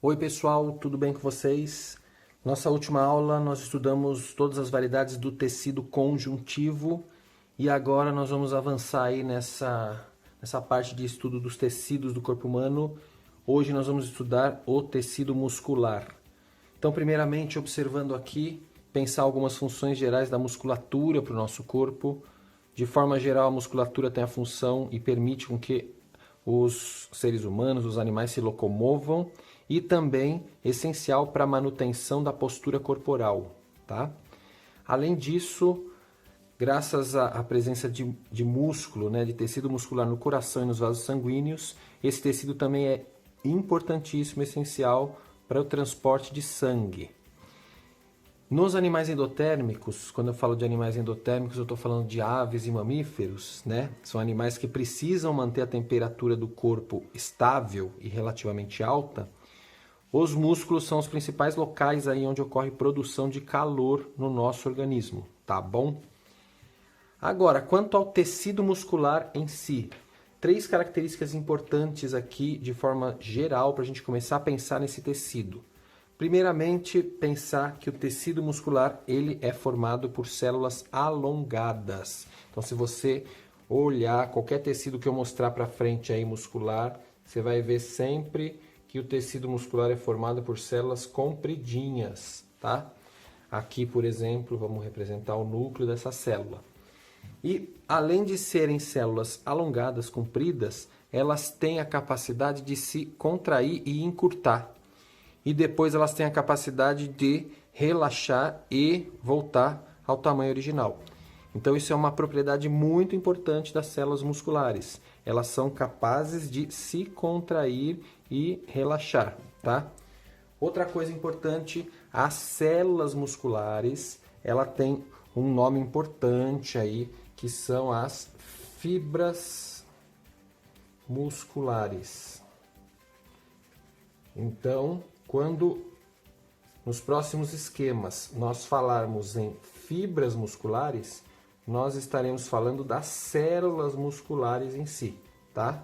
Oi pessoal, tudo bem com vocês? Nossa última aula nós estudamos todas as variedades do tecido conjuntivo e agora nós vamos avançar aí nessa parte de estudo dos tecidos do corpo humano. Hoje nós vamos estudar o tecido muscular. Então, primeiramente, observando aqui, pensar algumas funções gerais da musculatura para o nosso corpo. De forma geral, a musculatura tem a função e permite com que os seres humanos, os animais se locomovam e também essencial para a manutenção da postura corporal, tá? Além disso, graças à presença de músculo, né, de tecido muscular no coração e nos vasos sanguíneos, esse tecido também é importantíssimo, essencial para o transporte de sangue. Nos animais endotérmicos, quando eu falo de animais endotérmicos, eu estou falando de aves e mamíferos, né? São animais que precisam manter a temperatura do corpo estável e relativamente alta. Os músculos são os principais locais aí onde ocorre produção de calor no nosso organismo, tá bom? Agora, quanto ao tecido muscular em si, 3 características importantes aqui de forma geral para a gente começar a pensar nesse tecido. Primeiramente, pensar que o tecido muscular ele é formado por células alongadas. Então, se você olhar qualquer tecido que eu mostrar para frente aí muscular, você vai ver sempre que o tecido muscular é formado por células compridinhas, tá? Aqui, por exemplo, vamos representar o núcleo dessa célula. E, além de serem células alongadas, compridas, elas têm a capacidade de se contrair e encurtar. E depois elas têm a capacidade de relaxar e voltar ao tamanho original. Então isso é uma propriedade muito importante das células musculares. Elas são capazes de se contrair e relaxar, tá? Outra coisa importante, as células musculares, ela tem um nome importante aí, que são as fibras musculares. Então, quando nos próximos esquemas nós falarmos em fibras musculares, nós estaremos falando das células musculares em si, tá?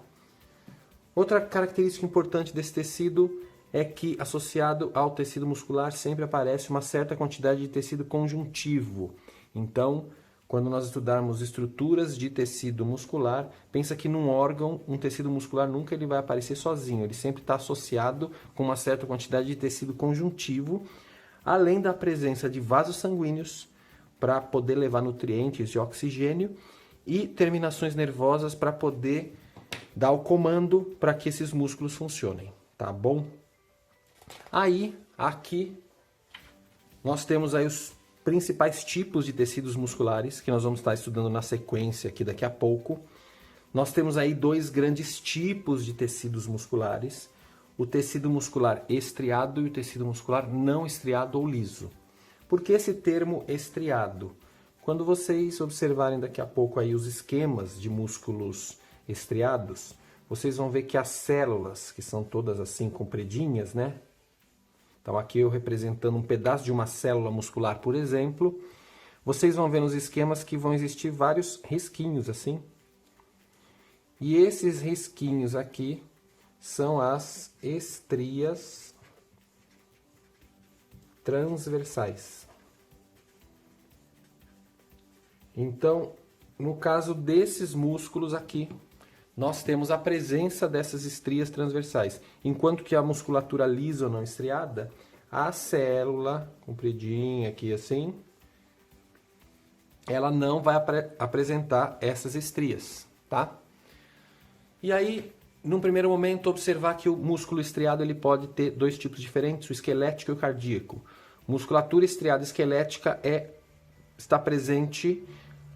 Outra característica importante desse tecido é que, associado ao tecido muscular, sempre aparece uma certa quantidade de tecido conjuntivo. Então, quando nós estudarmos estruturas de tecido muscular, pensa que num órgão, um tecido muscular nunca ele vai aparecer sozinho. Ele sempre está associado com uma certa quantidade de tecido conjuntivo, além da presença de vasos sanguíneos para poder levar nutrientes e oxigênio e terminações nervosas para poder dar o comando para que esses músculos funcionem, tá bom? Aí, aqui, nós temos aí os principais tipos de tecidos musculares que nós vamos estar estudando na sequência aqui daqui a pouco. Nós temos aí 2 grandes tipos de tecidos musculares, o tecido muscular estriado e o tecido muscular não estriado ou liso. Por que esse termo estriado? Quando vocês observarem daqui a pouco aí os esquemas de músculos estriados, vocês vão ver que as células, que são todas assim compridinhas, né? Então aqui eu representando um pedaço de uma célula muscular, por exemplo, vocês vão ver nos esquemas que vão existir vários risquinhos assim. E esses risquinhos aqui são as estrias transversais. Então, no caso desses músculos aqui, nós temos a presença dessas estrias transversais. Enquanto que a musculatura lisa ou não estriada, a célula compridinha aqui assim, ela não vai apresentar essas estrias, tá? E aí, num primeiro momento, observar que o músculo estriado ele pode ter 2 tipos diferentes, o esquelético e o cardíaco. Musculatura estriada esquelética está presente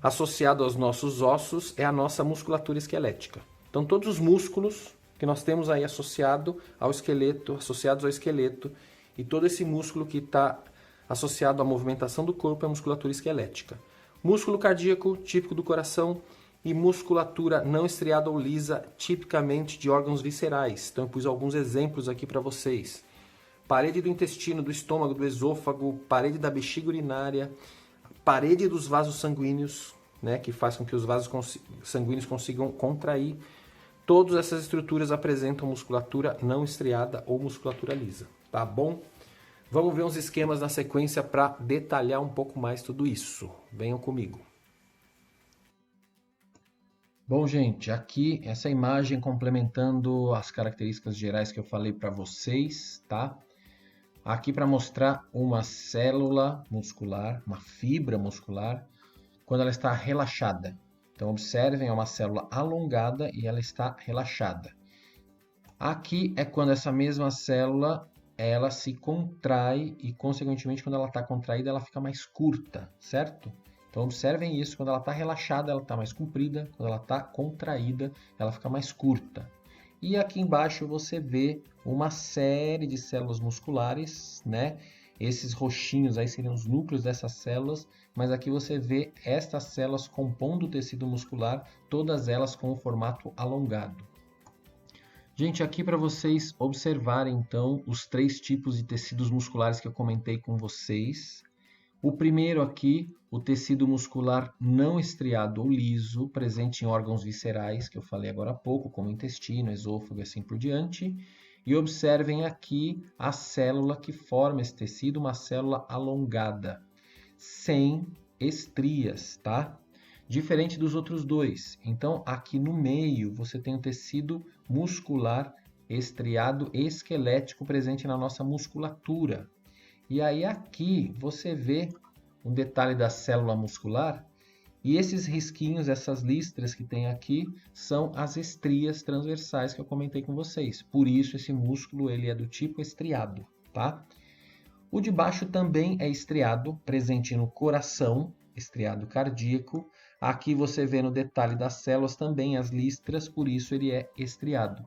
associado aos nossos ossos, é a nossa musculatura esquelética. Então, todos os músculos que nós temos aí associados ao esqueleto, e todo esse músculo que está associado à movimentação do corpo é a musculatura esquelética. Músculo cardíaco, típico do coração, e musculatura não estriada ou lisa, tipicamente de órgãos viscerais. Então, eu pus alguns exemplos aqui para vocês. Parede do intestino, do estômago, do esôfago, parede da bexiga urinária, parede dos vasos sanguíneos, né, que faz com que os vasos sanguíneos consigam contrair, Todas essas estruturas apresentam musculatura não estriada ou musculatura lisa, tá bom? Vamos ver uns esquemas na sequência para detalhar um pouco mais tudo isso. Venham comigo. Bom, gente, aqui essa imagem complementando as características gerais que eu falei para vocês, tá? Aqui para mostrar uma célula muscular, uma fibra muscular, quando ela está relaxada. Então, observem, é uma célula alongada e ela está relaxada. Aqui é quando essa mesma célula ela se contrai e, consequentemente, quando ela está contraída, ela fica mais curta, certo? Então, observem isso, quando ela está relaxada, ela está mais comprida, quando ela está contraída, ela fica mais curta. E aqui embaixo você vê uma série de células musculares, né? Esses roxinhos aí seriam os núcleos dessas células, mas aqui você vê estas células compondo o tecido muscular, todas elas com o formato alongado. Gente, aqui para vocês observarem então os 3 tipos de tecidos musculares que eu comentei com vocês. O primeiro aqui, o tecido muscular não estriado ou liso, presente em órgãos viscerais, que eu falei agora há pouco, como intestino, esôfago e assim por diante. E observem aqui a célula que forma esse tecido, uma célula alongada, sem estrias, tá? Diferente dos outros dois. Então, aqui no meio, você tem o tecido muscular estriado e esquelético presente na nossa musculatura. E aí aqui você vê um detalhe da célula muscular e esses risquinhos, essas listras que tem aqui, são as estrias transversais que eu comentei com vocês. Por isso esse músculo ele é do tipo estriado, tá? O de baixo também é estriado, presente no coração, estriado cardíaco. Aqui você vê no detalhe das células também as listras, por isso ele é estriado.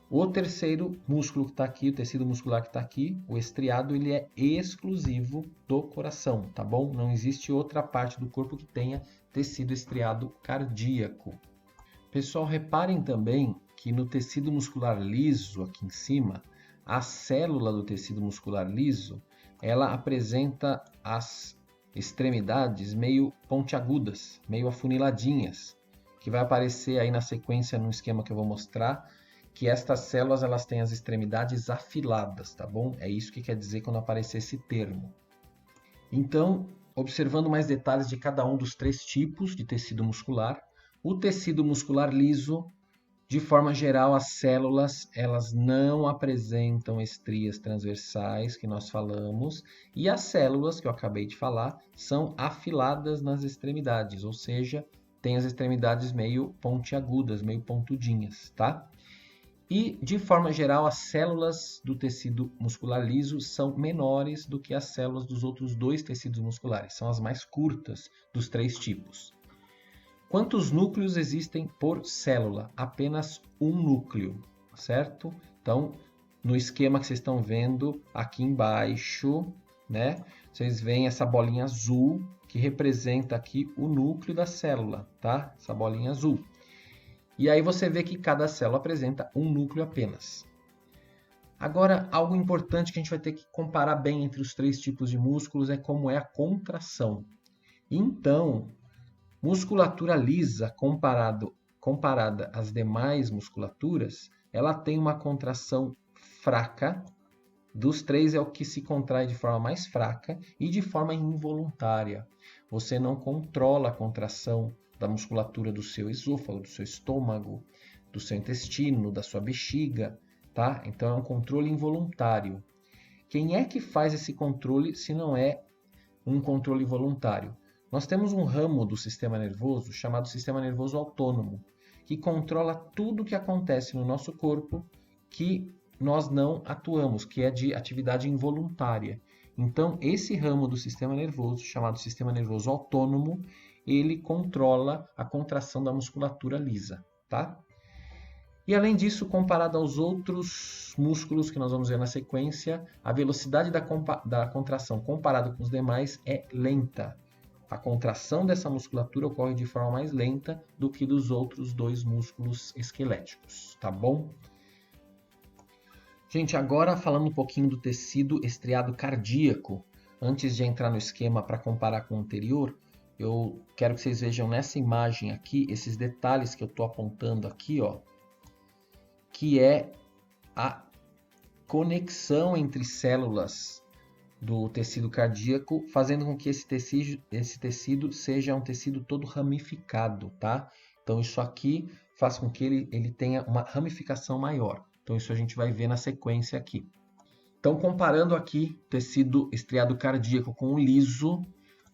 O terceiro músculo que está aqui, o tecido muscular que está aqui, o estriado, ele é exclusivo do coração, tá bom? Não existe outra parte do corpo que tenha tecido estriado cardíaco. Pessoal, reparem também que no tecido muscular liso, aqui em cima, a célula do tecido muscular liso, ela apresenta as extremidades meio pontiagudas, meio afuniladinhas, que vai aparecer aí na sequência no esquema que eu vou mostrar, que estas células elas têm as extremidades afiladas, tá bom? É isso que quer dizer quando aparecer esse termo. Então, observando mais detalhes de cada um dos 3 tipos de tecido muscular, o tecido muscular liso, de forma geral, as células elas não apresentam estrias transversais, que nós falamos, e as células, que eu acabei de falar, são afiladas nas extremidades, ou seja, tem as extremidades meio pontiagudas, meio pontudinhas, tá? E, de forma geral, as células do tecido muscular liso são menores do que as células dos outros 2 tecidos musculares. São as mais curtas dos 3 tipos. Quantos núcleos existem por célula? Apenas um núcleo, certo? Então, no esquema que vocês estão vendo aqui embaixo, né? Vocês veem essa bolinha azul que representa aqui o núcleo da célula, tá? Essa bolinha azul. E aí você vê que cada célula apresenta um núcleo apenas. Agora, algo importante que a gente vai ter que comparar bem entre os 3 tipos de músculos é como é a contração. Então, musculatura lisa comparada às demais musculaturas, ela tem uma contração fraca. Dos 3 é o que se contrai de forma mais fraca e de forma involuntária. Você não controla a contração da musculatura do seu esôfago, do seu estômago, do seu intestino, da sua bexiga, tá? Então é um controle involuntário. Quem é que faz esse controle se não é um controle voluntário? Nós temos um ramo do sistema nervoso chamado sistema nervoso autônomo, que controla tudo o que acontece no nosso corpo que nós não atuamos, que é de atividade involuntária. Então, esse ramo do sistema nervoso, chamado sistema nervoso autônomo, ele controla a contração da musculatura lisa, tá? E além disso, comparado aos outros músculos que nós vamos ver na sequência, a velocidade da contração comparada com os demais é lenta. A contração dessa musculatura ocorre de forma mais lenta do que dos outros 2 músculos esqueléticos, tá bom? Gente, agora falando um pouquinho do tecido estriado cardíaco, antes de entrar no esquema para comparar com o anterior, eu quero que vocês vejam nessa imagem aqui, esses detalhes que eu estou apontando aqui, ó. que é a conexão entre células do tecido cardíaco, fazendo com que esse tecido seja um tecido todo ramificado, tá? Então isso aqui faz com que ele tenha uma ramificação maior. Então isso a gente vai ver na sequência aqui. Então comparando aqui tecido estriado cardíaco com o liso,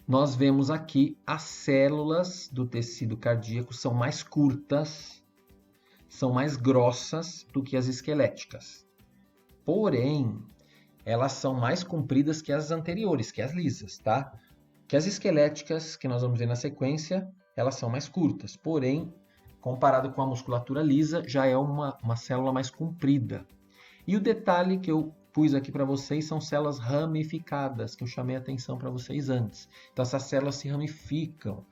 nós vemos aqui as células do tecido cardíaco são mais curtas, são mais grossas do que as esqueléticas. Porém, elas são mais compridas que as anteriores, que as lisas, tá? Que as esqueléticas, que nós vamos ver na sequência, elas são mais curtas. Porém, comparado com a musculatura lisa, já é uma célula mais comprida. E o detalhe que eu pus aqui para vocês são células ramificadas, que eu chamei a atenção para vocês antes. Então, essas células se ramificam.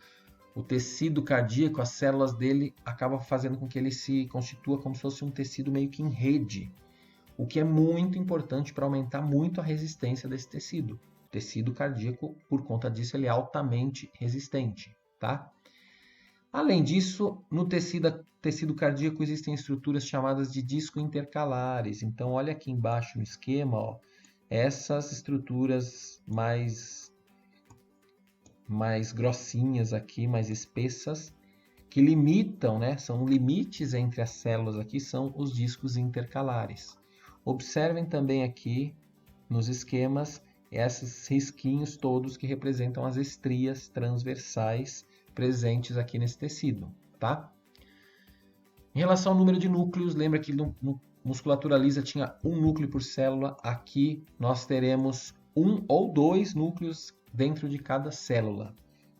O tecido cardíaco, as células dele acabam fazendo com que ele se constitua como se fosse um tecido meio que em rede, o que é muito importante para aumentar muito a resistência desse tecido. O tecido cardíaco, por conta disso, ele é altamente resistente, tá? Além disso, no tecido cardíaco existem estruturas chamadas de disco intercalares. Então, olha aqui embaixo no esquema, ó, essas estruturas mais grossinhas aqui, mais espessas, que limitam, né? São limites entre as células aqui, são os discos intercalares. Observem também aqui nos esquemas esses risquinhos todos que representam as estrias transversais presentes aqui nesse tecido, tá? Em relação ao número de núcleos, lembra que no musculatura lisa tinha um núcleo por célula, aqui nós teremos um ou dois núcleos dentro de cada célula.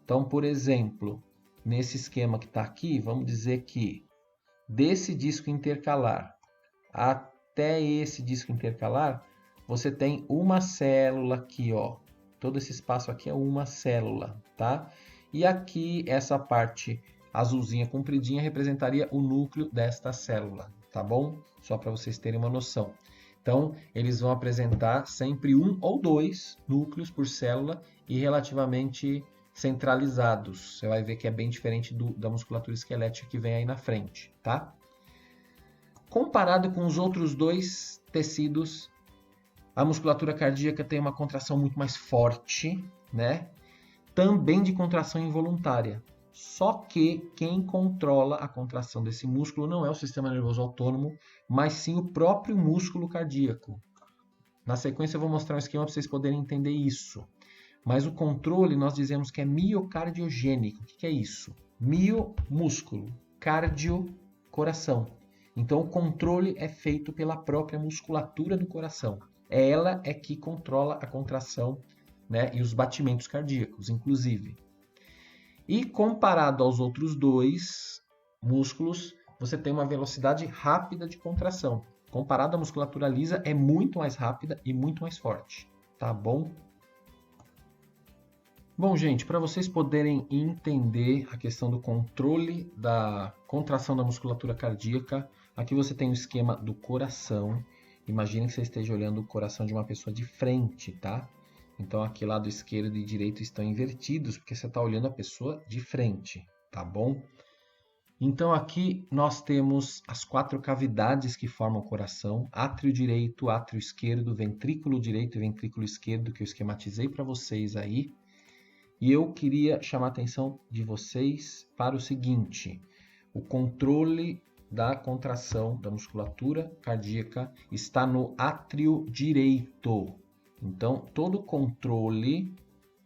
Então, por exemplo, nesse esquema que está aqui, vamos dizer que desse disco intercalar até esse disco intercalar, você tem uma célula aqui, ó. Todo esse espaço aqui é uma célula, tá? E aqui, essa parte azulzinha compridinha representaria o núcleo desta célula, tá bom? Só para vocês terem uma noção. Então, eles vão apresentar sempre um ou dois núcleos por célula e relativamente centralizados. Você vai ver que é bem diferente da musculatura esquelética que vem aí na frente, tá? Comparado com os outros dois tecidos, a musculatura cardíaca tem uma contração muito mais forte, né? Também de contração involuntária. Só que quem controla a contração desse músculo não é o sistema nervoso autônomo, mas sim o próprio músculo cardíaco. Na sequência eu vou mostrar um esquema para vocês poderem entender isso. Mas o controle nós dizemos que é miocardiogênico. O que é isso? Mio, músculo, cardio, coração. Então o controle é feito pela própria musculatura do coração. Ela é que controla a contração, né, e os batimentos cardíacos, inclusive. E comparado aos outros dois músculos, você tem uma velocidade rápida de contração. Comparado à musculatura lisa, é muito mais rápida e muito mais forte, tá bom? Bom, gente, para vocês poderem entender a questão do controle da contração da musculatura cardíaca, aqui você tem o esquema do coração. Imagine que você esteja olhando o coração de uma pessoa de frente, tá? Então aqui lado esquerdo e direito estão invertidos, porque você está olhando a pessoa de frente, tá bom? Então aqui nós temos as 4 cavidades que formam o coração: átrio direito, átrio esquerdo, ventrículo direito e ventrículo esquerdo, que eu esquematizei para vocês aí. E eu queria chamar a atenção de vocês para o seguinte: o controle da contração da musculatura cardíaca está no átrio direito. Então, todo o controle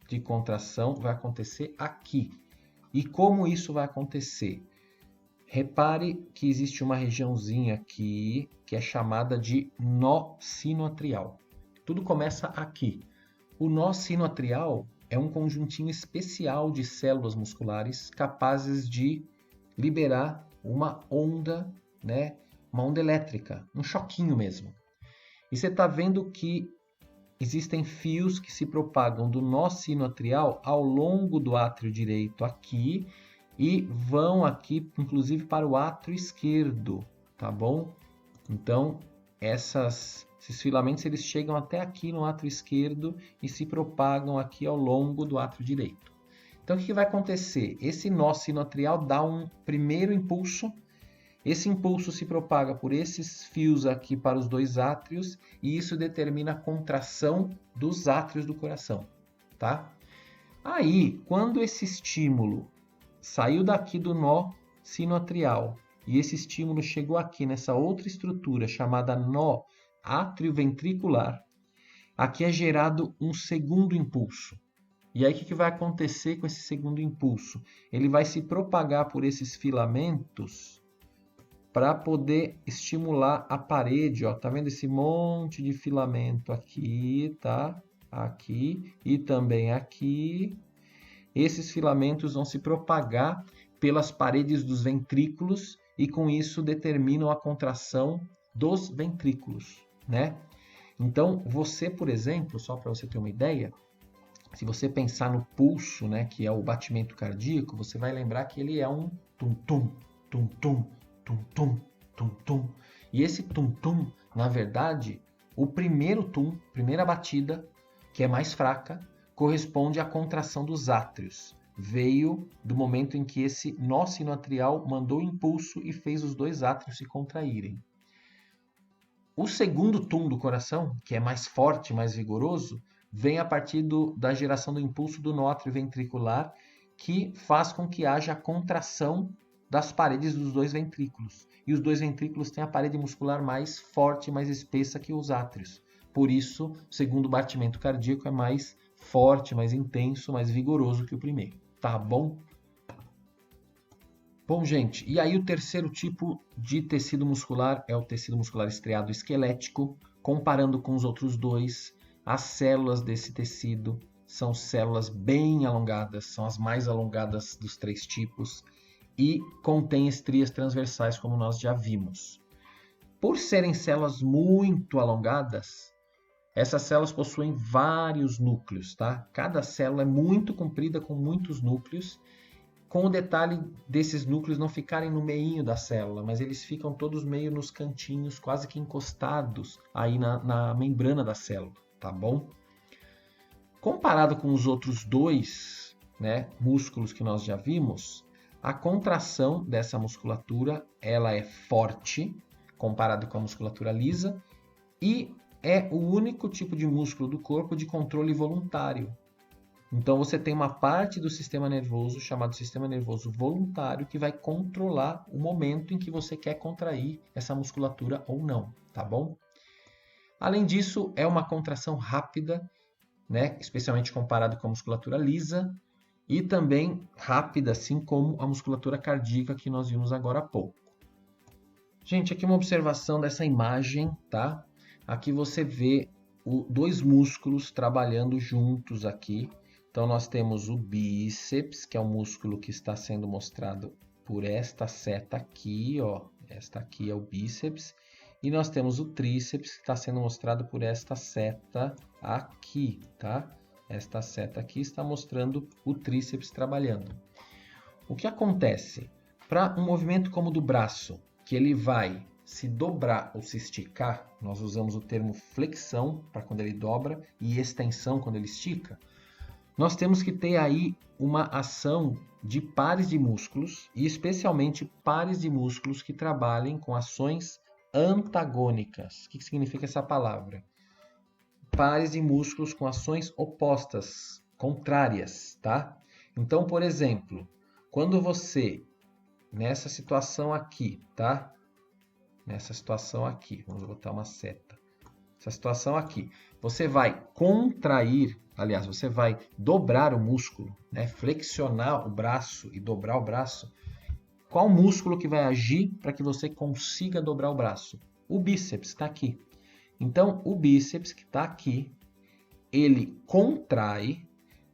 de contração vai acontecer aqui. E como isso vai acontecer? Repare que existe uma regiãozinha aqui que é chamada de nó sinoatrial. Tudo começa aqui. O nó sinoatrial é um conjuntinho especial de células musculares capazes de liberar uma onda, né? Uma onda elétrica, um choquinho mesmo. E você está vendo que existem fios que se propagam do nó sinoatrial ao longo do átrio direito aqui e vão aqui, inclusive, para o átrio esquerdo, tá bom? Então, esses filamentos eles chegam até aqui no átrio esquerdo e se propagam aqui ao longo do átrio direito. Então, o que vai acontecer? Esse nó sinoatrial dá um primeiro impulso Esse impulso se propaga por esses fios aqui para os dois átrios e isso determina a contração dos átrios do coração, tá? Aí, quando esse estímulo saiu daqui do nó sinoatrial e esse estímulo chegou aqui nessa outra estrutura chamada nó atrioventricular, aqui é gerado um segundo impulso. E aí o que vai acontecer com esse segundo impulso? Ele vai se propagar por esses filamentos para poder estimular a parede, ó. Tá vendo esse monte de filamento aqui, tá? Aqui e também aqui. Esses filamentos vão se propagar pelas paredes dos ventrículos e com isso determinam a contração dos ventrículos, né? Então, você, por exemplo, só para você ter uma ideia, se você pensar no pulso, né, que é o batimento cardíaco, você vai lembrar que ele é um tum-tum, tum-tum, tum-tum, tum-tum. E esse tum-tum, na verdade, o primeiro tum, primeira batida, que é mais fraca, corresponde à contração dos átrios. Veio do momento em que esse nó sinoatrial mandou o impulso e fez os dois átrios se contraírem. O segundo tum do coração, que é mais forte, mais vigoroso, vem a partir da geração do impulso do nó atrioventricular, que faz com que haja a contração das paredes dos dois ventrículos. E os dois ventrículos têm a parede muscular mais forte, mais espessa que os átrios. Por isso, o segundo batimento cardíaco é mais forte, mais intenso, mais vigoroso que o primeiro. Tá bom? Bom, gente, e aí o terceiro tipo de tecido muscular é o tecido muscular estriado esquelético. Comparando com os outros dois, as células desse tecido são células bem alongadas, são as mais alongadas dos três tipos e contém estrias transversais, como nós já vimos. Por serem células muito alongadas, essas células possuem vários núcleos, tá? Cada célula é muito comprida com muitos núcleos, com o detalhe desses núcleos não ficarem no meinho da célula, mas eles ficam todos meio nos cantinhos, quase que encostados aí na membrana da célula, tá bom? Comparado com os outros dois, né, músculos que nós já vimos, a contração dessa musculatura ela é forte, comparado com a musculatura lisa, e é o único tipo de músculo do corpo de controle voluntário. Então você tem uma parte do sistema nervoso chamado sistema nervoso voluntário que vai controlar o momento em que você quer contrair essa musculatura ou não, tá bom? Além disso, é uma contração rápida, né, especialmente comparado com a musculatura lisa, e também rápida, assim como a musculatura cardíaca que nós vimos agora há pouco. Gente, aqui uma observação dessa imagem, tá? Aqui você vê dois músculos trabalhando juntos aqui. Então, nós temos o bíceps, que é o músculo que está sendo mostrado por esta seta aqui, ó. Esta aqui é o bíceps. E nós temos o tríceps, que está sendo mostrado por esta seta aqui, tá? Esta seta aqui está mostrando o tríceps trabalhando. O que acontece? Para um movimento como o do braço, que ele vai se dobrar ou se esticar, nós usamos o termo flexão para quando ele dobra e extensão quando ele estica. Nós temos que ter aí uma ação de pares de músculos, e especialmente pares de músculos que trabalhem com ações antagônicas. O que significa essa palavra? Pares de músculos com ações opostas, contrárias, tá? Então, por exemplo, quando você, nessa situação aqui, tá? Nessa situação aqui, vamos botar uma seta. Essa situação aqui, você vai contrair, aliás, você vai dobrar o músculo, né? Flexionar o braço e dobrar o braço. Qual músculo que vai agir para que você consiga dobrar o braço? O bíceps está aqui. Então, o bíceps que está aqui, ele contrai.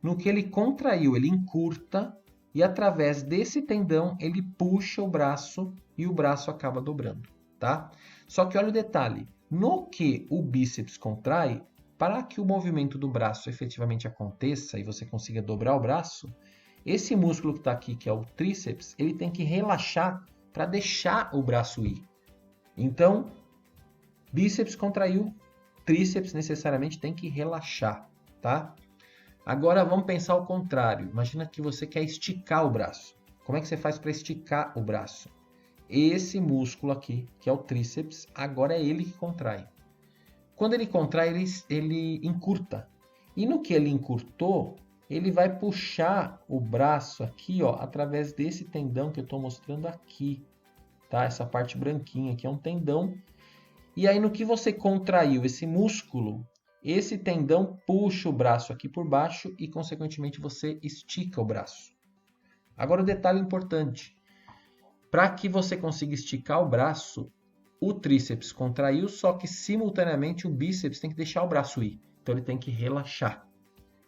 No que ele contraiu, ele encurta e através desse tendão ele puxa o braço e o braço acaba dobrando, tá? Só que olha o detalhe. No que o bíceps contrai, para que o movimento do braço efetivamente aconteça e você consiga dobrar o braço, esse músculo que está aqui, que é o tríceps, ele tem que relaxar para deixar o braço ir. Então, bíceps contraiu, tríceps necessariamente tem que relaxar, tá? Agora vamos pensar o contrário. Imagina que você quer esticar o braço. Como é que você faz para esticar o braço? esse músculo aqui, que é o tríceps, agora é ele que contrai. Quando ele contrai, ele encurta. E no que ele encurtou, ele vai puxar o braço aqui, ó, através desse tendão que eu estou mostrando aqui, tá? Essa parte branquinha aqui é um tendão. E aí no que você contraiu esse músculo, esse tendão puxa o braço aqui por baixo e, consequentemente, você estica o braço. Agora o detalhe importante. Para que você consiga esticar o braço, o tríceps contraiu, só que simultaneamente o bíceps tem que deixar o braço ir. Então ele tem que relaxar.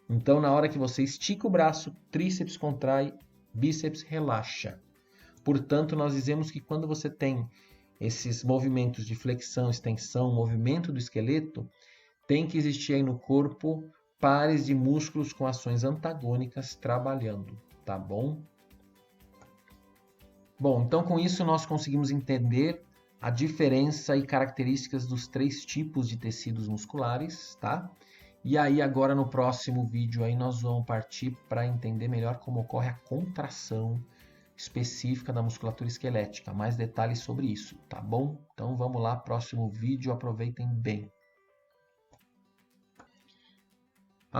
Então na hora que você estica o braço, tríceps contrai, bíceps relaxa. Portanto, nós dizemos que quando você tem esses movimentos de flexão, extensão, movimento do esqueleto, tem que existir aí no corpo pares de músculos com ações antagônicas trabalhando, tá bom? Bom, então com isso nós conseguimos entender a diferença e características dos 3 tipos de tecidos musculares, tá? E aí agora no próximo vídeo aí nós vamos partir para entender melhor como ocorre a contração específica da musculatura esquelética. Mais detalhes sobre isso, tá bom? Então vamos lá, próximo vídeo, aproveitem bem.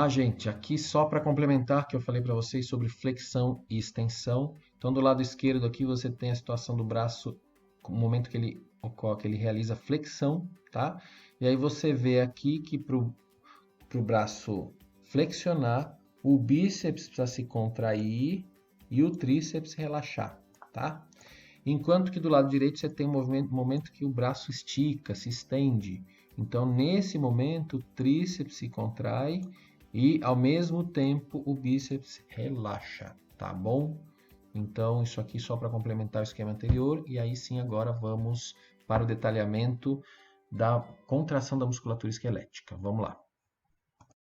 Gente, aqui só para complementar que eu falei para vocês sobre flexão e extensão. Então do lado esquerdo aqui você tem a situação do braço, no momento que ele ocorre, que ele realiza flexão, tá? E aí você vê aqui que para o braço flexionar, o bíceps precisa se contrair e o tríceps relaxar, tá? Enquanto que do lado direito você tem um momento que o braço estica, se estende. Então nesse momento o tríceps se contrai e ao mesmo tempo o bíceps relaxa, tá bom? Então isso aqui só para complementar o esquema anterior e aí sim agora vamos para o detalhamento da contração da musculatura esquelética. Vamos lá.